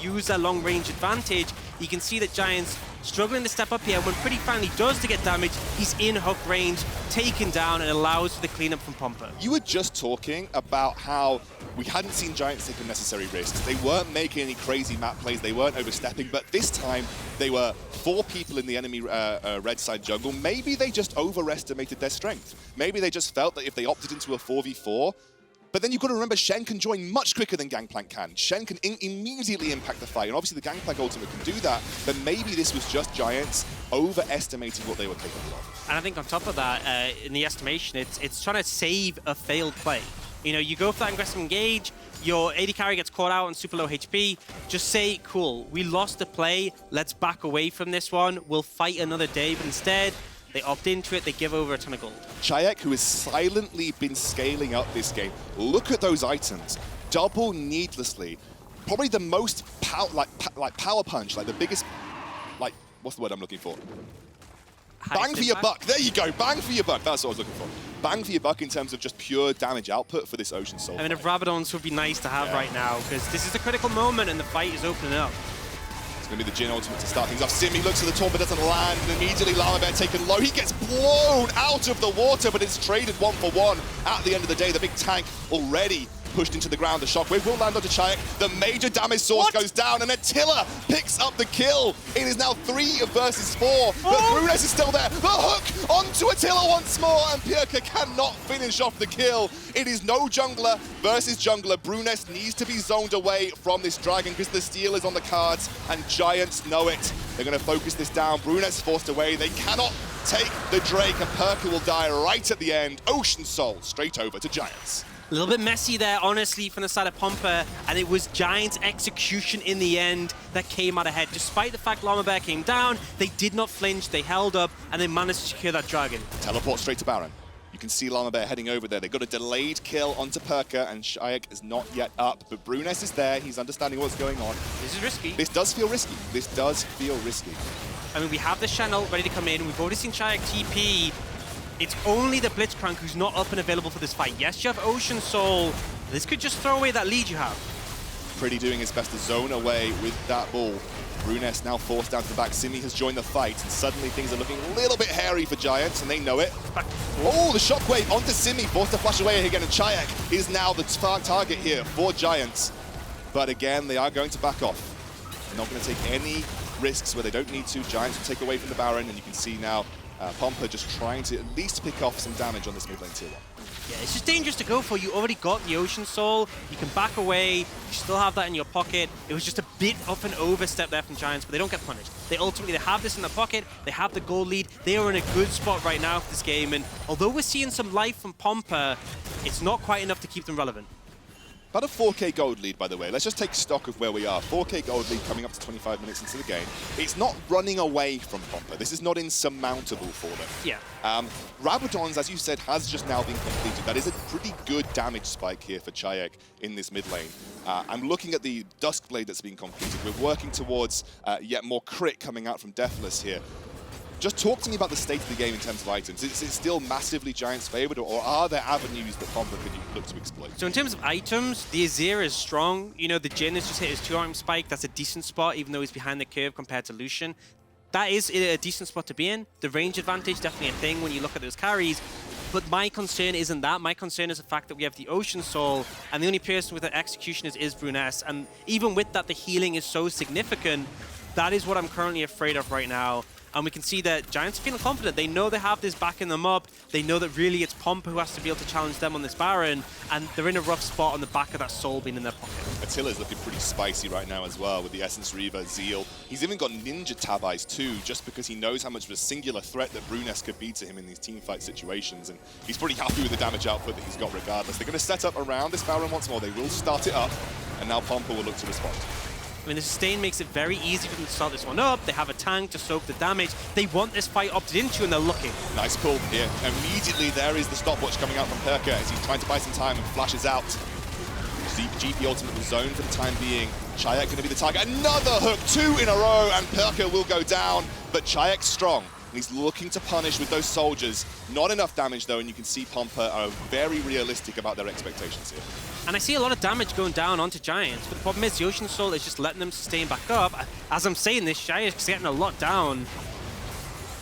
use a long-range advantage. You can see that Giants struggling to step up here. When Pretty finally does to get damage, he's in hook range, taken down, and allows for the cleanup from Pompa. You were just talking about how we hadn't seen Giants take unnecessary risks. They weren't making any crazy map plays, they weren't overstepping, but this time they were 4 people in the enemy red side jungle. Maybe they just overestimated their strength. Maybe they just felt that if they opted into a 4v4, but then you've got to remember, Shen can join much quicker than Gangplank can. Shen can immediately impact the fight, and obviously the Gangplank ultimate can do that, but maybe this was just Giants overestimating what they were capable of. And I think on top of that, in the estimation, it's trying to save a failed play. You know, you go for that aggressive engage, your AD carry gets caught out on super low HP, just say, cool, we lost the play, let's back away from this one, we'll fight another day, but instead, they opt into it, they give over a ton of gold. Czajek, who has silently been scaling up this game, look at those items. Double needlessly. Probably the most power punch, like the biggest, like, what's the word I'm looking for? Bang for your buck. There you go. Bang for your buck. That's what I was looking for. Bang for your buck in terms of just pure damage output for this Ocean Soul. I mean, if Rabadons would be nice to have right now, because this is a critical moment and the fight is opening up. It's going to be the Jhin ultimate to start things off. Simi looks at the taunt but doesn't land, and immediately Lamabear taken low. He gets blown out of the water, but it's traded 1-for-1. At the end of the day, the big tank already pushed into the ground. The shockwave will land onto Czajek. The major damage source goes down, and Attila picks up the kill. It is now 3 versus 4, but Bruness is still there. The hook onto Attila once more, and Pyrka cannot finish off the kill. It is no jungler versus jungler. Bruness needs to be zoned away from this dragon because the steal is on the cards, and Giants know it. They're going to focus this down. Bruness forced away. They cannot take the Drake, and Pyrka will die right at the end. Ocean Soul straight over to Giants. A little bit messy there, honestly, from the side of Pompa, and it was Giants' execution in the end that came out ahead. Despite the fact Lamabear came down, they did not flinch, they held up, and they managed to secure that dragon. Teleport straight to Baron. You can see Lamabear heading over there. They got a delayed kill onto Pyrka, and Czajek is not yet up, but Bruness is there. He's understanding what's going on. This is risky. This does feel risky. This does feel risky. I mean, we have the Shen ult ready to come in. We've already seen Czajek TP. It's only the Blitzcrank who's not up and available for this fight. Yes, you have Ocean Soul. This could just throw away that lead you have. Pretty doing his best to zone away with that ball. Bruness now forced down to the back. Simi has joined the fight, and suddenly things are looking a little bit hairy for Giants, and they know it. Oh, the shockwave onto Simi, forced to flash away again, and Czajek is now the target here for Giants. But again, they are going to back off. They're not going to take any risks where they don't need to. Giants will take away from the Baron, and you can see now Pompa just trying to at least pick off some damage on this mid lane tier 1. Yeah, it's just dangerous to go for. You already got the Ocean Soul. You can back away. You still have that in your pocket. It was just a bit of an overstep there from Giants, but they don't get punished. They ultimately have this in their pocket. They have the gold lead. They are in a good spot right now for this game. And although we're seeing some life from Pompa, it's not quite enough to keep them relevant. About a 4K gold lead, by the way. Let's just take stock of where we are. 4K gold lead coming up to 25 minutes into the game. It's not running away from Pompa. This is not insurmountable for them. Yeah. Rabadons, as you said, has just now been completed. That is a pretty good damage spike here for Czajek in this mid lane. I'm looking at the Duskblade that's been completed. We're working towards yet more crit coming out from defles here. Just talk to me about the state of the game in terms of items. Is it still massively Giants favored, or are there avenues that Pompa could look to exploit? So in terms of items, the Azir is strong. You know, the Jhin has just hit his 2-item spike. That's a decent spot, even though he's behind the curve compared to Lucian. That is a decent spot to be in. The range advantage, definitely a thing when you look at those carries. But my concern isn't that. My concern is the fact that we have the Ocean Soul, and the only person with the execution is Bruness. And even with that, the healing is so significant. That is what I'm currently afraid of right now. And we can see that Giants are feeling confident. They know they have this backing them up. They know that really it's Pompa who has to be able to challenge them on this Baron. And they're in a rough spot on the back of that Soul being in their pocket. Attila's looking pretty spicy right now as well with the Essence Reaver, Zeal. He's even got Ninja Tab Eyes too, just because he knows how much of a singular threat that Bruness could be to him in these teamfight situations. And he's pretty happy with the damage output that he's got regardless. They're going to set up around this Baron once more. They will start it up, and now Pompa will look to respond. I mean, the sustain makes it very easy for them to start this one up. They have a tank to soak the damage. They want this fight opted into, and they're looking. Nice pull here. Immediately, there is the stopwatch coming out from Pyrka as he's trying to buy some time and flashes out. GP ultimate will zone for the time being. Czajek going to be the target. Another hook, 2 in a row, and Pyrka will go down. But Czajek's strong. He's looking to punish with those soldiers. Not enough damage, though, and you can see Pompa are very realistic about their expectations here. And I see a lot of damage going down onto Giants, but the problem is the Ocean Soul is just letting them sustain back up. As I'm saying this, Czajek's getting a lot down.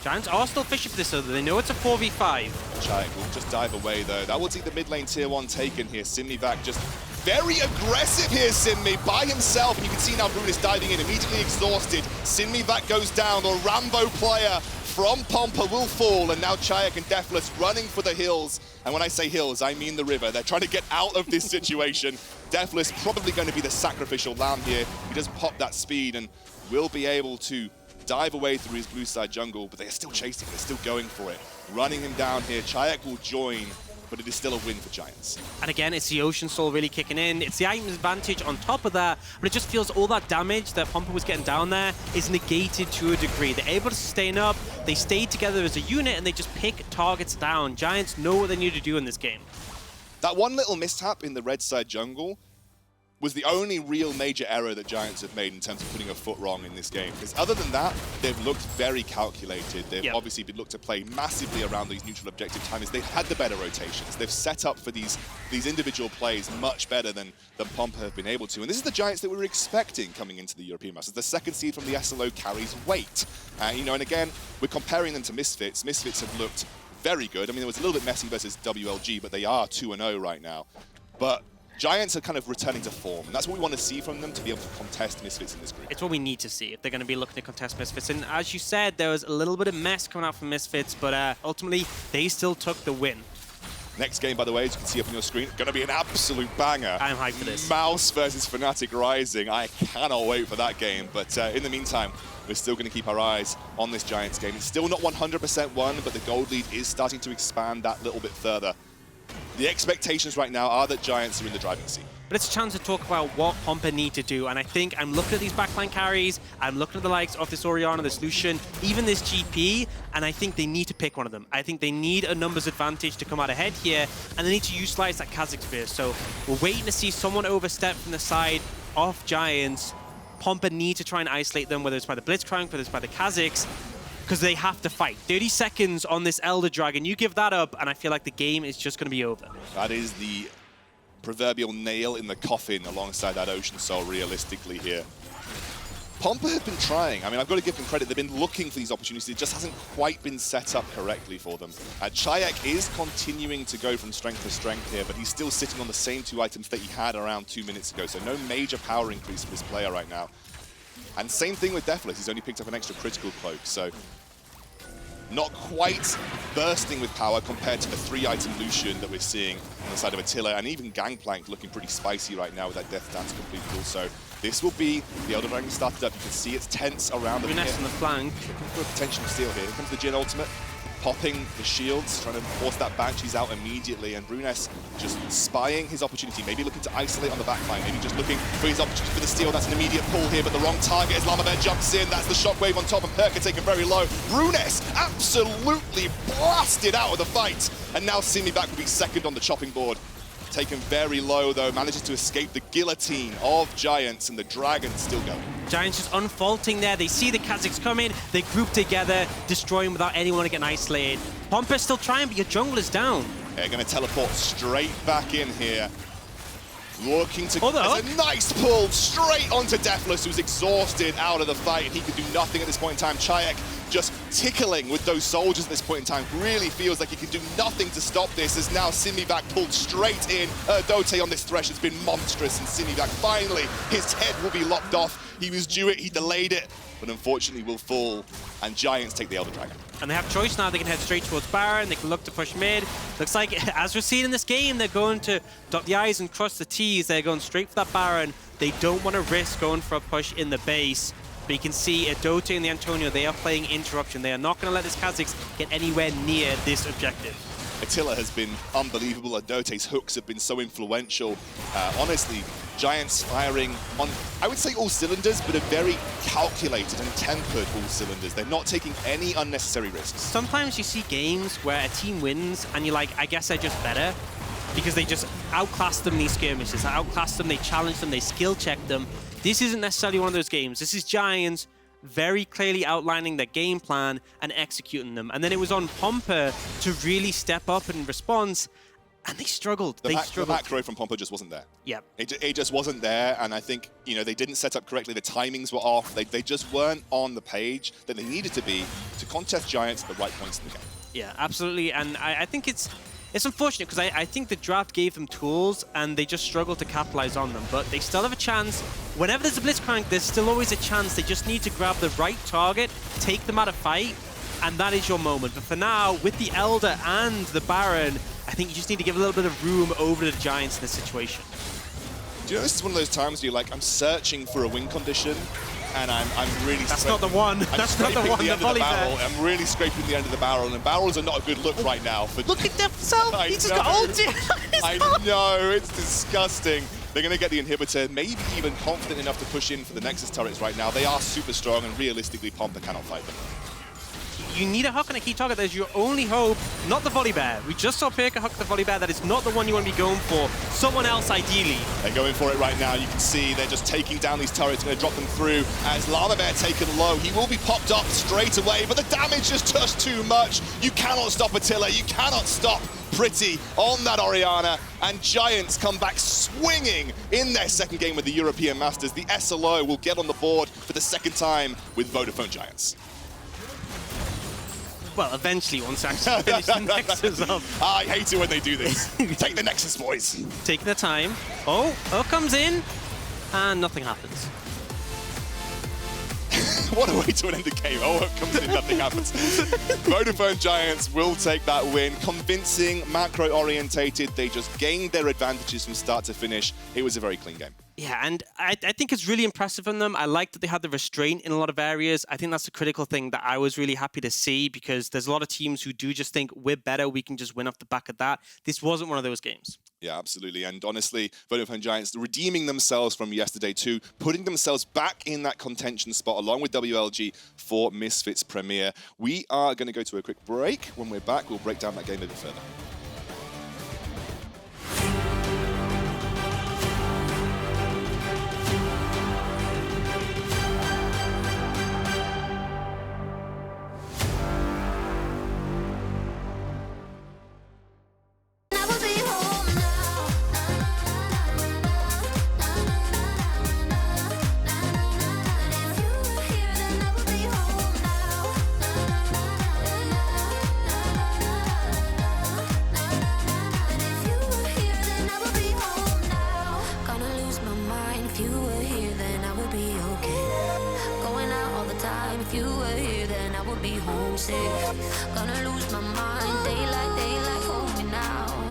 Giants are still fishing for this, though. They know it's a 4v5. Czajek will just dive away, though. That will take the mid lane tier 1 taken here. Sinmivak just very aggressive here, Sinmi, by himself. You can see now Bruness diving in, immediately exhausted. Sinmivak goes down. The Rambo player from Pompa will fall, and now Czajek and defles running for the hills. And when I say hills, I mean the river. They're trying to get out of this situation. defles probably going to be the sacrificial lamb here. He does pop that speed and will be able to dive away through his blue side jungle, but they're still chasing, they're still going for it. Running him down here, Czajek will join, but it is still a win for Giants. And again, it's the Ocean Soul really kicking in. It's the item advantage on top of that, but it just feels all that damage that Pompa was getting down there is negated to a degree. They're able to sustain up, they stay together as a unit, and they just pick targets down. Giants know what they need to do in this game. That one little mishap in the red side jungle was the only real major error that Giants have made in terms of putting a foot wrong in this game. Because other than that, they've looked very calculated. They've obviously been looked to play massively around these neutral objective timings. They've had the better rotations. They've set up for these individual plays much better than Pompa have been able to. And this is the Giants that we were expecting coming into the European Masters. The second seed from the SLO carries weight. You know, and again, we're comparing them to Misfits. Misfits have looked very good. I mean, it was a little bit messy versus WLG, but they are 2-0 right now. But Giants are kind of returning to form, and that's what we want to see from them to be able to contest Misfits in this group. It's what we need to see if they're going to be looking to contest Misfits. And as you said, there was a little bit of mess coming out from Misfits, but ultimately, they still took the win. Next game, by the way, as you can see up on your screen, going to be an absolute banger. I'm hyped for this. Mouse versus Fnatic Rising. I cannot wait for that game. But in the meantime, we're still going to keep our eyes on this Giants game. It's still not 100% won, but the gold lead is starting to expand that little bit further. The expectations right now are that Giants are in the driving seat. But it's a chance to talk about what Pompa need to do. And I think I'm looking at these backline carries, I'm looking at the likes of this Orianna, this Lucian, even this GP, and I think they need to pick one of them. I think they need a numbers advantage to come out ahead here, and they need to utilize that Kha'Zix Spear. So we're waiting to see someone overstep from the side of Giants. Pompa need to try and isolate them, whether it's by the Blitzcrank, whether it's by the Kha'Zix, because they have to fight. 30 seconds on this Elder Dragon. You give that up, and I feel like the game is just going to be over. That is the proverbial nail in the coffin alongside that Ocean Soul, realistically, here. Pompa have been trying. I mean, I've got to give them credit. They've been looking for these opportunities. It just hasn't quite been set up correctly for them. Czajek is continuing to go from strength to strength here, but he's still sitting on the same 2 items that he had around 2 minutes ago, so no major power increase for this player right now. And same thing with defles. He's only picked up an extra critical cloak, so not quite bursting with power compared to the 3-item Lucian that we're seeing on the side of Attila, and even Gangplank looking pretty spicy right now with that Death Dance completed also. This will be the Elder Dragon started up. You can see it's tense around the Bruness on the flank. Looking for a potential steal here. Here comes the Jhin ultimate, popping the shields, trying to force that Banshees out immediately, and Bruness just spying his opportunity, maybe looking to isolate on the backline, maybe just looking for his opportunity for the steal. That's an immediate pull here, but the wrong target as Lamabear jumps in. That's the shockwave on top, and Pyrka taken very low. Bruness absolutely blasted out of the fight, and now Sinmivak will be second on the chopping board. Taken very low, though, manages to escape the guillotine of Giants, and the Dragon's still going. Giants just unfaulting there. They see the Kha'Zix coming, they group together, destroying without anyone getting isolated. Pompa's still trying, but your jungle is down. They're going to teleport straight back in here. Looking to... There's a nice pull straight onto defles, who's exhausted out of the fight, and he could do nothing at this point in time. Czajek just tickling with those soldiers at this point in time. Really feels like he can do nothing to stop this, as now Sinmivak pulled straight in. Erdote on this Thresh has been monstrous, and Sinmivak finally, his head will be lopped off. He was due it, he delayed it, but unfortunately will fall, and Giants take the Elder Dragon. And they have choice now. They can head straight towards Baron. They can look to push mid. Looks like, as we're seeing in this game, they're going to dot the I's and cross the T's. They're going straight for that Baron. They don't want to risk going for a push in the base. But you can see Erdote and the Antonio, they are playing interruption. They are not going to let this Kha'Zix get anywhere near this objective. Attila has been unbelievable. Erdote's hooks have been so influential. Honestly, Giants firing on, I would say all cylinders, but a very calculated and tempered all cylinders. They're not taking any unnecessary risks. Sometimes you see games where a team wins and you're like, I guess they're just better, because they just outclass them in these skirmishes. They outclass them, they challenge them, they skill check them. This isn't necessarily one of those games. This is Giants very clearly outlining their game plan and executing them. And then it was on Pompa to really step up in response, and they struggled. The macro from Pompa just wasn't there. Yep. It just wasn't there, and I think, you know, they didn't set up correctly. The timings were off. They just weren't on the page that they needed to be to contest Giants at the right points in the game. Yeah, absolutely. And I think it's unfortunate, because I think the draft gave them tools and they just struggled to capitalize on them. But they still have a chance. Whenever there's a Blitzcrank, there's still always a chance. They just need to grab the right target, take them out of fight, and that is your moment. But for now, with the Elder and the Baron, I think you just need to give a little bit of room over to the Giants in this situation. Do you know, this is one of those times where you're like, I'm searching for a win condition, and I'm really... That's not the one. That's not the one. The barrel. I'm really scraping the end of the barrel, and barrels are not a good look right now. Look at defles. He just got ulted. I know, it's disgusting. They're going to get the inhibitor, maybe even confident enough to push in for the Nexus turrets right now. They are super strong, and realistically, Pompa cannot fight them. You need a hook on a key target. That is your only hope, not the Volibear. We just saw Pyrka hook the Volibear. That is not the one you want to be going for. Someone else, ideally. They're going for it right now. You can see they're just taking down these turrets, going to drop them through. As Lamabear taken low, he will be popped up straight away, but the damage is just too much. You cannot stop Attila. You cannot stop Pretty on that Orianna, and Giants come back swinging in their second game with the European Masters. The SLO will get on the board for the second time with Vodafone Giants. Well, eventually, once I actually finish the Nexus up. I hate it when they do this. Take the Nexus, boys. Taking their time. Oh, comes in, and nothing happens. What a way to end the game. Oh, comes in, nothing happens. Vodafone Giants will take that win. Convincing, macro-orientated. They just gained their advantages from start to finish. It was a very clean game. Yeah, and I think it's really impressive on them. I like that they had the restraint in a lot of areas. I think that's the critical thing that I was really happy to see, because there's a lot of teams who do just think we're better, we can just win off the back of that. This wasn't one of those games. Yeah, absolutely. And honestly, Vodafone Giants redeeming themselves from yesterday too, putting themselves back in that contention spot along with WLG for Misfits Premier. We are going to go to a quick break. When we're back, we'll break down that game a bit further. Gonna lose my mind, daylight, hold me now.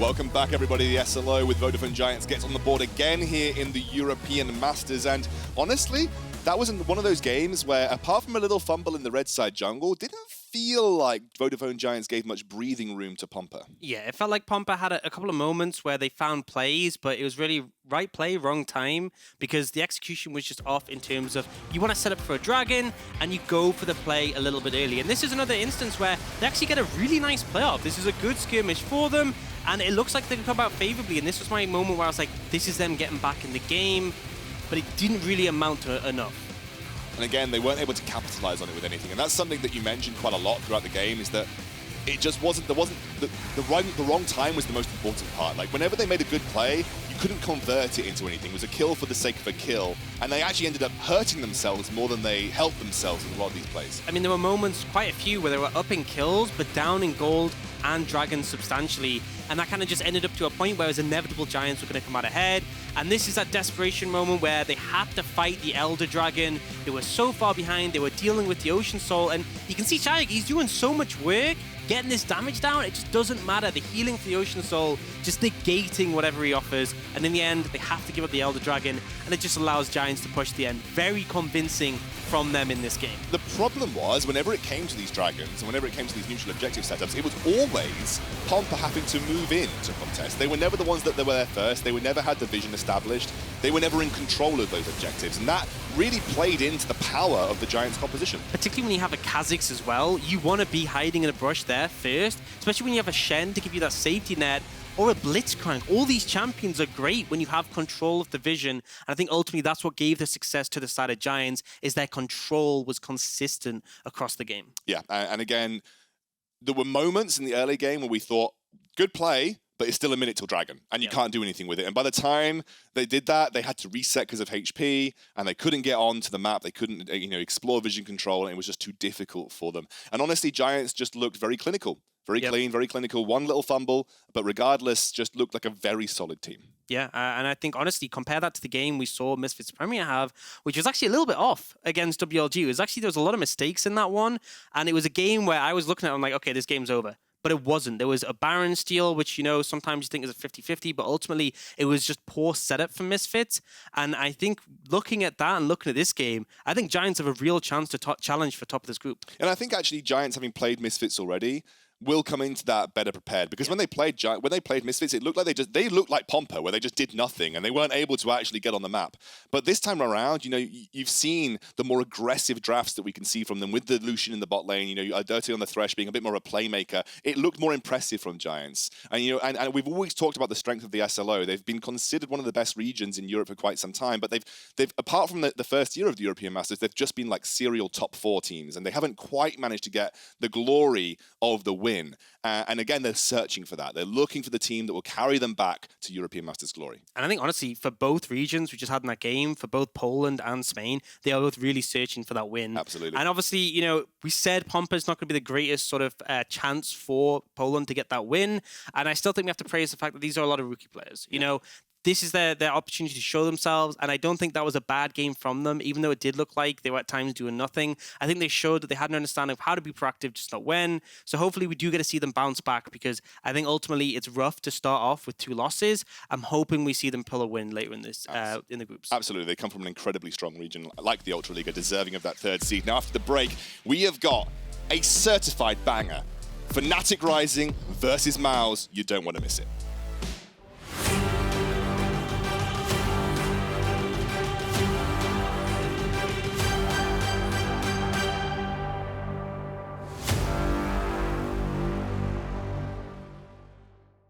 Welcome back, everybody. The SLO with Vodafone Giants gets on the board again here in the European Masters. And honestly, that was one of those games where, apart from a little fumble in the red side jungle, didn't feel like Vodafone Giants gave much breathing room to Pompa. Yeah, it felt like Pompa had a couple of moments where they found plays, but it was really right play, wrong time, because the execution was just off in terms of you want to set up for a dragon and you go for the play a little bit early. And this is another instance where they actually get a really nice playoff. This is a good skirmish for them, and it looks like they can come out favorably. And this was my moment where I was like, this is them getting back in the game, but it didn't really amount to enough. And again, they weren't able to capitalize on it with anything. And that's something that you mentioned quite a lot throughout the game, is that it just wasn't, the wrong time was the most important part. Like, whenever they made a good play, you couldn't convert it into anything. It was a kill for the sake of a kill. And they actually ended up hurting themselves more than they helped themselves in a lot of these plays. I mean, there were moments, quite a few, where they were up in kills, but down in gold and dragons substantially. And that kind of just ended up to a point where it was inevitable Giants were going to come out ahead. And this is that desperation moment where they had to fight the Elder Dragon. They were so far behind. They were dealing with the Ocean Soul. And you can see Czajek, he's doing so much work getting this damage down. It just doesn't matter. The healing for the Ocean Soul just negating whatever he offers. And in the end, they have to give up the Elder Dragon. And it just allows Giants to push the end. Very convincing from them in this game. The problem was, whenever it came to these dragons and whenever it came to these neutral objective setups, it was always Pompa having to move in to contest. They were never the ones that were there first. They never had the vision established. They were never in control of those objectives. And that really played into the power of the Giants' composition. Particularly when you have a Kha'Zix as well, you want to be hiding in a brush there first, especially when you have a Shen to give you that safety net, or a Blitzcrank. All these champions are great when you have control of the vision. And I think ultimately that's what gave the success to the side of Giants, is their control was consistent across the game. Yeah, and again, there were moments in the early game where we thought, good play, but it's still a minute till dragon, and you can't do anything with it. And by the time they did that, they had to reset because of HP, and they couldn't get onto the map. They couldn't, explore vision control, and it was just too difficult for them. And honestly, Giants just looked very clinical. Very clean, very clinical. One little fumble, but regardless, just looked like a very solid team. Yeah, and I think, honestly, compare that to the game we saw Misfits Premier have, which was actually a little bit off against WLG. It was actually, there was a lot of mistakes in that one, and it was a game where I was looking at it, I'm like, okay, this game's over. But it wasn't. There was a Baron steal, which, sometimes you think is a 50-50, but ultimately it was just poor setup for Misfits. And I think looking at that and looking at this game, I think Giants have a real chance to challenge for top of this group. And I think actually Giants, having played Misfits already, will come into that better prepared, because when they played Misfits, it looked like they looked like Pompa, where they just did nothing and they weren't able to actually get on the map. But this time around, you've seen the more aggressive drafts that we can see from them, with the Lucian in the bot lane, Erdote on the Thresh being a bit more of a playmaker. It looked more impressive from Giants. And and we've always talked about the strength of the SLO. They've been considered one of the best regions in Europe for quite some time, but they've apart from the first year of the European Masters, they've just been like serial top 4 teams, and they haven't quite managed to get the glory of the win. And again, they're searching for that. They're looking for the team that will carry them back to European Masters glory. And I think, honestly, for both regions we just had in that game, for both Poland and Spain, they are both really searching for that win. Absolutely. And obviously, we said Pompa's not going to be the greatest sort of chance for Poland to get that win. And I still think we have to praise the fact that these are a lot of rookie players. This is their opportunity to show themselves, and I don't think that was a bad game from them, even though it did look like they were at times doing nothing. I think they showed that they had an understanding of how to be proactive, just not when. So hopefully we do get to see them bounce back, because I think ultimately it's rough to start off with 2 losses. I'm hoping we see them pull a win later in this in the groups. Absolutely. They come from an incredibly strong region, like the Ultra League, deserving of that 3rd seed. Now, after the break, we have got a certified banger. Fnatic Rising versus Mouse. You don't want to miss it.